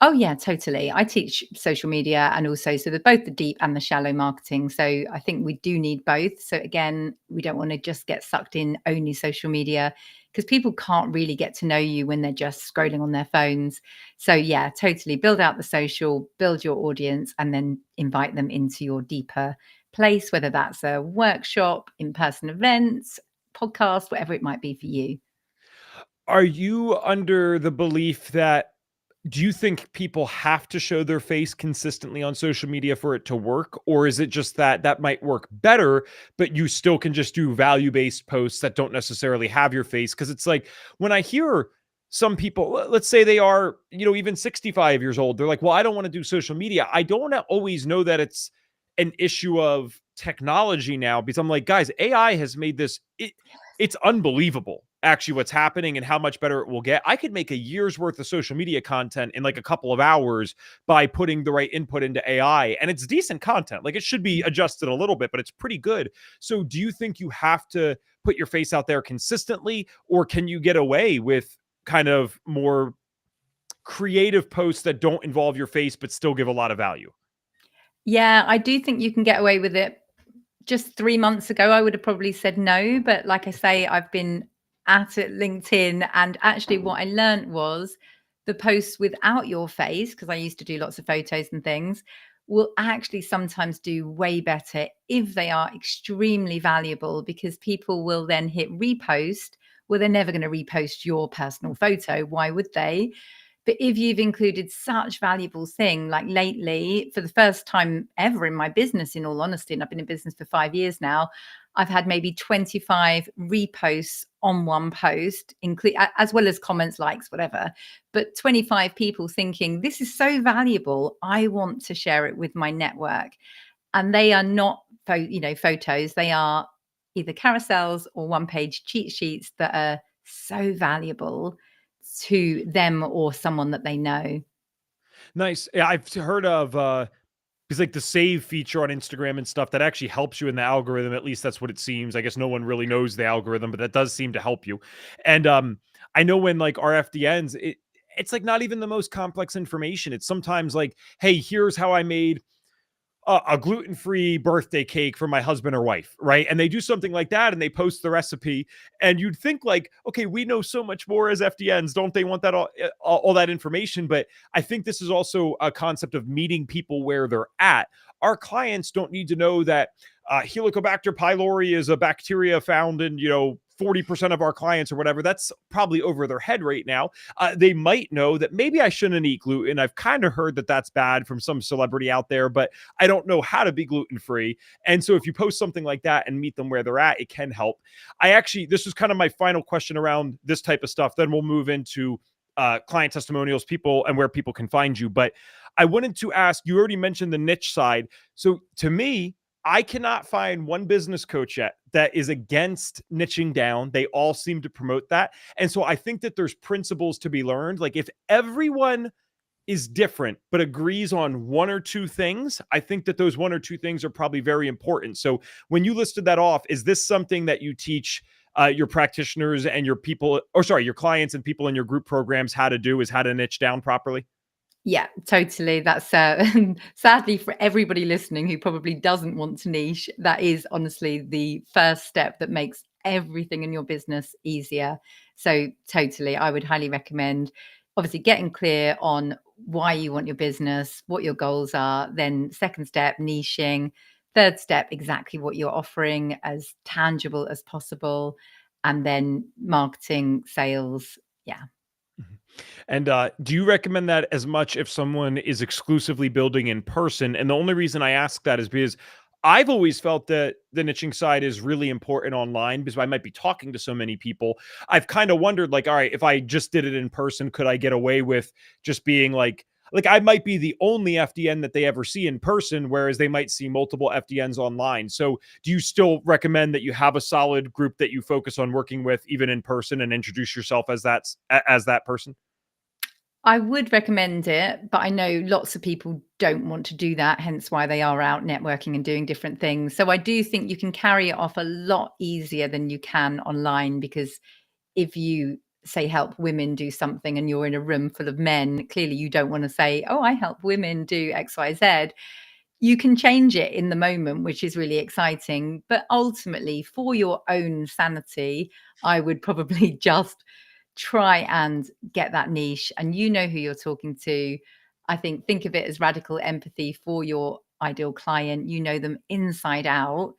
Oh yeah, totally. I teach social media and also so they're both the deep and the shallow marketing. So I think we do need both. So again, we don't want to just get sucked in only social media because people can't really get to know you when they're just scrolling on their phones. So yeah, totally build out the social, build your audience and then invite them into your deeper place, whether that's a workshop, in-person events, podcast, whatever it might be for you. Are you under the belief that do you think people have to show their face consistently on social media for it to work? Or is it just that that might work better, but you still can just do value based posts that don't necessarily have your face? Because it's like when I hear some people, let's say they are, even 65 years old, they're like, well, I don't want to do social media. I don't always know that it's an issue of technology now because I'm like, guys, AI has made this, it's unbelievable actually what's happening and how much better it will get. I could make a year's worth of social media content in like a couple of hours by putting the right input into AI. And it's decent content. Like it should be adjusted a little bit, but it's pretty good. So do you think you have to put your face out there consistently, or can you get away with kind of more creative posts that don't involve your face, but still give a lot of value? Yeah, I do think you can get away with it. Just 3 months ago, I would have probably said no, but like I say, I've been at it LinkedIn, and actually what I learned was the posts without your face, because I used to do lots of photos and things, will actually sometimes do way better if they are extremely valuable, because people will then hit repost. Well, they're never going to repost your personal photo. Why would they? But if you've included such valuable thing, like lately, for the first time ever in my business, in all honesty, and I've been in business for 5 years now, I've had maybe 25 reposts on one post, as well as comments, likes, whatever. But 25 people thinking, this is so valuable, I want to share it with my network. And they are not, photos. They are either carousels or one-page cheat sheets that are so valuable to them or someone that they know. Nice. Yeah, I've heard of because like the save feature on Instagram and stuff that actually helps you in the algorithm. At least that's what it seems. I guess no one really knows the algorithm, but that does seem to help you. And I know when like RFDNs, it's like not even the most complex information. It's sometimes like, hey, here's how I made a gluten-free birthday cake for my husband or wife, right? And they do something like that and they post the recipe. And you'd think like, okay, we know so much more as FDNs. Don't they want that all that information? But I think this is also a concept of meeting people where they're at. Our clients don't need to know that Helicobacter pylori is a bacteria found in, 40% of our clients or whatever. That's probably over their head right now. They might know that maybe I shouldn't eat gluten. I've kind of heard that that's bad from some celebrity out there, but I don't know how to be gluten free. And so if you post something like that and meet them where they're at, it can help. This was kind of my final question around this type of stuff. Then we'll move into client testimonials, people, and where people can find you. But I wanted to ask, you already mentioned the niche side. So to me, I cannot find one business coach yet that is against niching down. They all seem to promote that. And so I think that there's principles to be learned. Like if everyone is different, but agrees on one or two things, I think that those one or two things are probably very important. So when you listed that off, is this something that you teach your practitioners and your people, or sorry, your clients and people in your group programs how to do, is how to niche down properly? Yeah, totally. That's sadly for everybody listening who probably doesn't want to niche, that is honestly the first step that makes everything in your business easier. So totally, I would highly recommend obviously getting clear on why you want your business, what your goals are. Then second step, niching. Third step, exactly what you're offering as tangible as possible. And then marketing, sales. Yeah. Mhm. And do you recommend that as much if someone is exclusively building in person? And the only reason I ask that is because I've always felt that the niching side is really important online because I might be talking to so many people. I've kind of wondered, like, all right, if I just did it in person, could I get away with just being like I might be the only FDN that they ever see in person, whereas they might see multiple FDNs online. So do you still recommend that you have a solid group that you focus on working with even in person and introduce yourself as that person? I would recommend it, but I know lots of people don't want to do that, hence why they are out networking and doing different things. So I do think you can carry it off a lot easier than you can online, because if you say help women do something and you're in a room full of men, clearly you don't want to say, oh, I help women do XYZ. You can change it in the moment, which is really exciting. But ultimately, for your own sanity, I would probably just try and get that niche, and you know who you're talking to. I think of it as radical empathy for your ideal client. You know them inside out.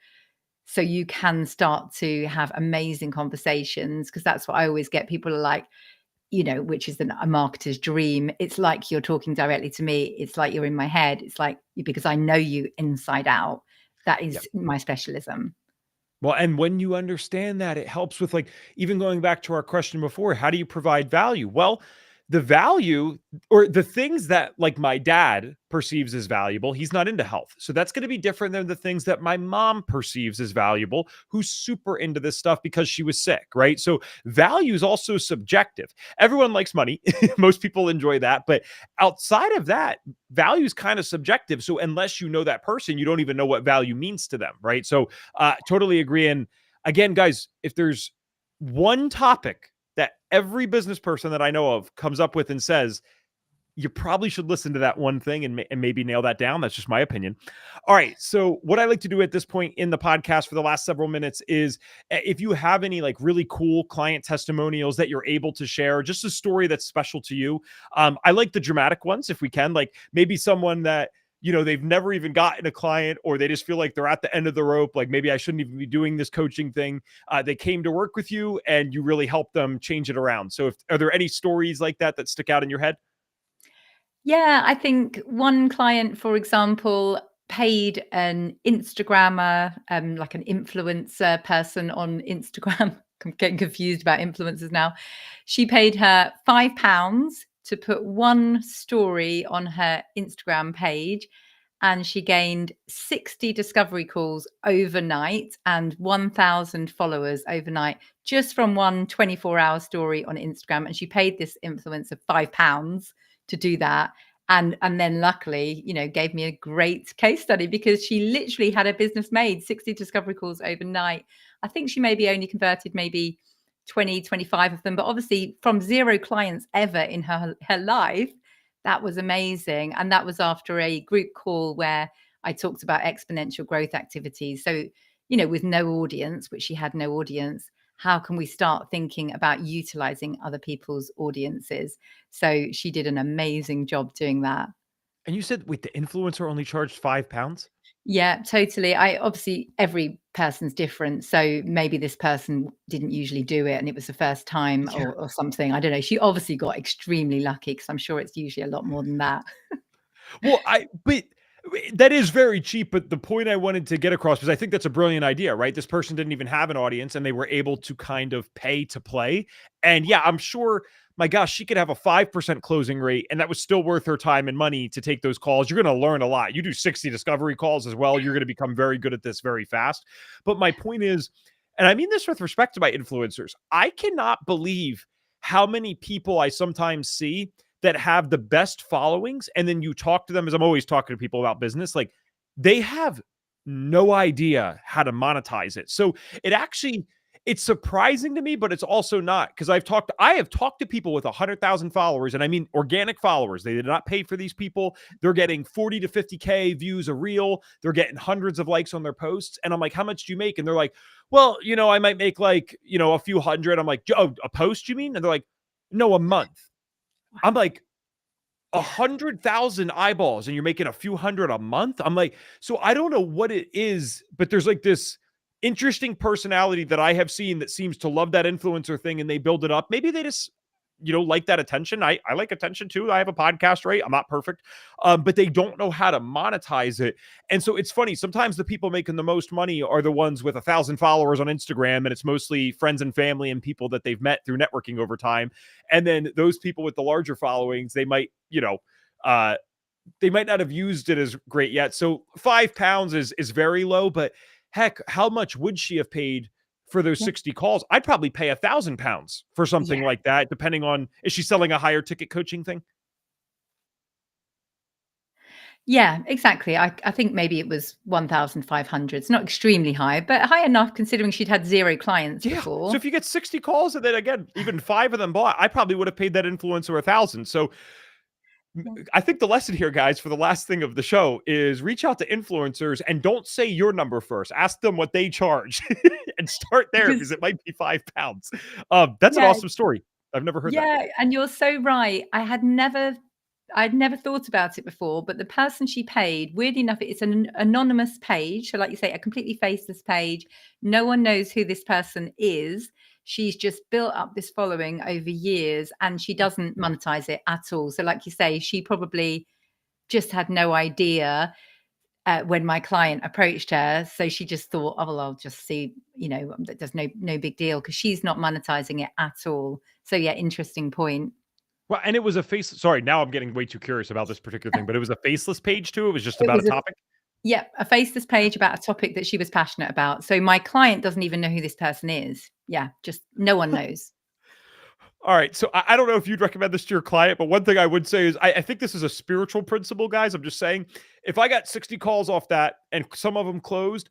So you can start to have amazing conversations, because that's what I always get. People are like, which is a marketer's dream. It's like you're talking directly to me. It's like you're in my head. It's like, because I know you inside out. That is my specialism. Well, and when you understand that, it helps with, like, even going back to our question before, how do you provide value? Well, the value, or the things that, like, my dad perceives as valuable, he's not into health. So that's going to be different than the things that my mom perceives as valuable, who's super into this stuff because she was sick, right? So value is also subjective. Everyone likes money. Most people enjoy that. But outside of that, value is kind of subjective. So unless you know that person, you don't even know what value means to them, right? So totally agree. And again, guys, if there's one topic that every business person that I know of comes up with and says, you probably should listen to that one thing and maybe nail that down. That's just my opinion. All right. So what I like to do at this point in the podcast for the last several minutes is, if you have any like really cool client testimonials that you're able to share, just a story that's special to you. I like the dramatic ones if we can, like maybe someone that, they've never even gotten a client, or they just feel like they're at the end of the rope. Like, maybe I shouldn't even be doing this coaching thing. They came to work with you and you really helped them change it around. So are there any stories like that stick out in your head? Yeah, I think one client, for example, paid an Instagrammer, like an influencer person on Instagram. I'm getting confused about influencers now. She paid her £5 to put one story on her Instagram page, and she gained 60 discovery calls overnight and 1,000 followers overnight, just from one 24-hour story on Instagram. And she paid this influencer £5 to do that. And then luckily, gave me a great case study, because she literally had her business made, 60 discovery calls overnight. I think she maybe only converted maybe 20, 25 of them, but obviously from 0 clients ever in her life. That was amazing. And that was after a group call where I talked about exponential growth activities. So, with no audience, which she had no audience, how can we start thinking about utilizing other people's audiences? So she did an amazing job doing that. And you said, wait, the influencer only charged £5? Yeah, totally. Obviously every person's different. So maybe this person didn't usually do it and it was the first time, Yeah. or something. I don't know. She obviously got extremely lucky, because I'm sure it's usually a lot more than that. Well, but that is very cheap. But the point I wanted to get across, because I think that's a brilliant idea, right? This person didn't even have an audience and they were able to kind of pay to play. And yeah, I'm sure, my gosh, she could have a 5% closing rate, and that was still worth her time and money to take those calls. You're going to learn a lot. You do 60 discovery calls as well. You're going to become very good at this very fast. But my point is, and I mean this with respect to my influencers, I cannot believe how many people I sometimes see that have the best followings, and then you talk to them, as I'm always talking to people about business, like, they have no idea how to monetize it. So it's surprising to me, but it's also not, because I have talked to people with 100,000 followers, and I mean organic followers. They did not pay for these people. They're getting 40 to 50K views a reel. They're getting hundreds of likes on their posts. And I'm like, how much do you make? And they're like, well, I might make like, a few hundred. I'm like, oh, a post, you mean? And they're like, no, a month. I'm like, Yeah. 100,000 eyeballs and you're making a few hundred a month. I'm like, so I don't know what it is, but there's like this interesting personality that I have seen that seems to love that influencer thing, and they build it up. Maybe they just, like that attention. I like attention too. I have a podcast, right? I'm not perfect. But they don't know how to monetize it. And so it's funny. Sometimes the people making the most money are the ones with 1,000 followers on Instagram, and it's mostly friends and family and people that they've met through networking over time. And then those people with the larger followings, they might, they might not have used it as great yet. So £5 is very low, but heck, how much would she have paid for those Yeah. 60 calls? I'd probably pay £1,000 for something Yeah. like that, depending on, is she selling a higher ticket coaching thing? Yeah, exactly. I think maybe it was 1,500. It's not extremely high, but high enough considering she'd had 0 clients Yeah. So before. if you get 60 calls and then again, even 5 of them bought, I probably would have paid that influencer 1,000. So Yeah. I think the lesson here, guys, for the last thing of the show is reach out to influencers and don't say your number first. Ask them what they charge and start there because Because it might be £5. That's an yeah, awesome story. I've never heard that. yeah, and you're so right. I'd never thought about it before, but the person she paid, weirdly enough, it's an anonymous page. So, like you say, a completely faceless page. No one knows who this person is. She's just built up this following over years and she doesn't monetize it at all. So, like you say, she probably just had no idea when my client approached her. So she just thought, oh, well, I'll just see, there's no big deal because she's not monetizing it at all. So, yeah, interesting point. Well, and it was a face. Sorry, now I'm getting way too curious about this particular thing, but it was a faceless page too. It was just It about a was a topic. Yeah, a faceless page about a topic that she was passionate about. So my client doesn't even know who this person is. Yeah, just no one knows. All right. So I don't know if you'd recommend this to your client, but one thing I would say is I think this is a spiritual principle, guys. I'm just saying if I got 60 calls off that and some of them closed,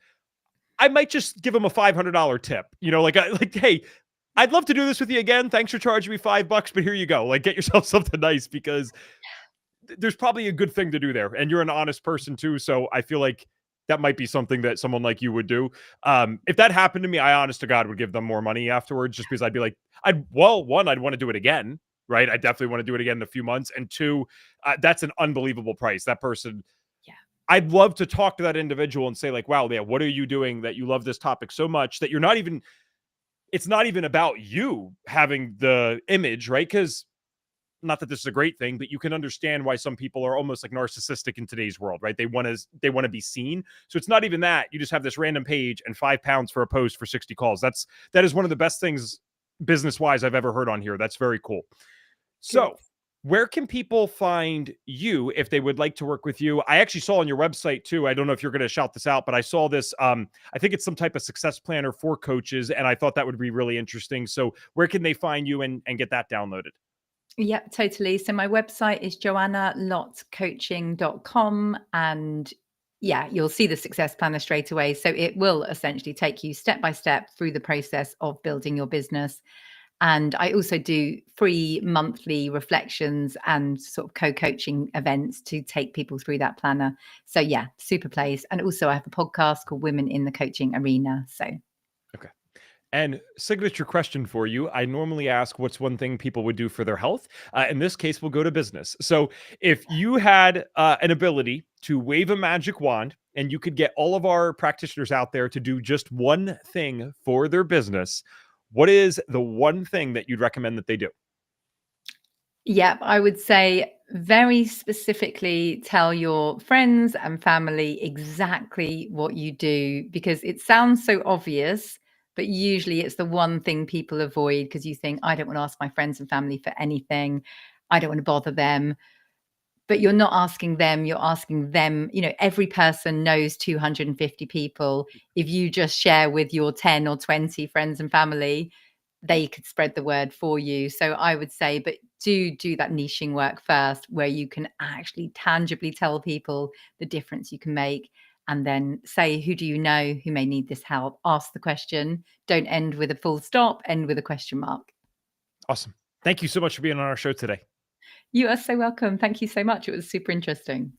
I might just give them a $500 tip. Like, hey, I'd love to do this with you again. Thanks for charging me $5, but here you go. Like, get yourself something nice because there's probably a good thing to do there. And you're an honest person too. So I feel like that might be something that someone like you would do. If that happened to me, I honest to God would give them more money afterwards just because I'd be like, one, I'd want to do it again. Right. I definitely want to do it again in a few months. And two, that's an unbelievable price. That person, Yeah. I'd love to talk to that individual and say like, wow, yeah, what are you doing that you love this topic so much that it's not even about you having the image, right? Because not that this is a great thing, but you can understand why some people are almost like narcissistic in today's world, right? They want to be seen. So it's not even that. You just have this random page and £5 for a post for 60 calls. That is one of the best things business wise I've ever heard on here. That's very cool. Good. So where can people find you if they would like to work with you? I actually saw on your website too. I don't know if you're going to shout this out, but I saw this. I think it's some type of success planner for coaches, and I thought that would be really interesting. So where can they find you and get that downloaded? Yeah, totally. So my website is joannalottcoaching.com, and yeah, you'll see the success planner straight away. So it will essentially take you step by step through the process of building your business. And I also do free monthly reflections and sort of co-coaching events to take people through that planner. So yeah, super place. And also I have a podcast called Women in the Coaching Arena. So Okay. And signature question for you. I normally ask what's one thing people would do for their health. In this case, we'll go to business. So if you had an ability to wave a magic wand and you could get all of our practitioners out there to do just one thing for their business, what is the one thing that you'd recommend that they do? yeah, I would say very specifically tell your friends and family exactly what you do because it sounds so obvious, but usually it's the one thing people avoid because you think, I don't want to ask my friends and family for anything. I don't want to bother them. But you're not asking them, you're asking them. Every person knows 250 people. If you just share with your 10 or 20 friends and family, they could spread the word for you. So I would say, but do that niching work first, where you can actually tangibly tell people the difference you can make. And then say, who do you know who may need this help? Ask the question. Don't end with a full stop, end with a question mark. Awesome. Thank you so much for being on our show today. You are so welcome. Thank you so much. It was super interesting.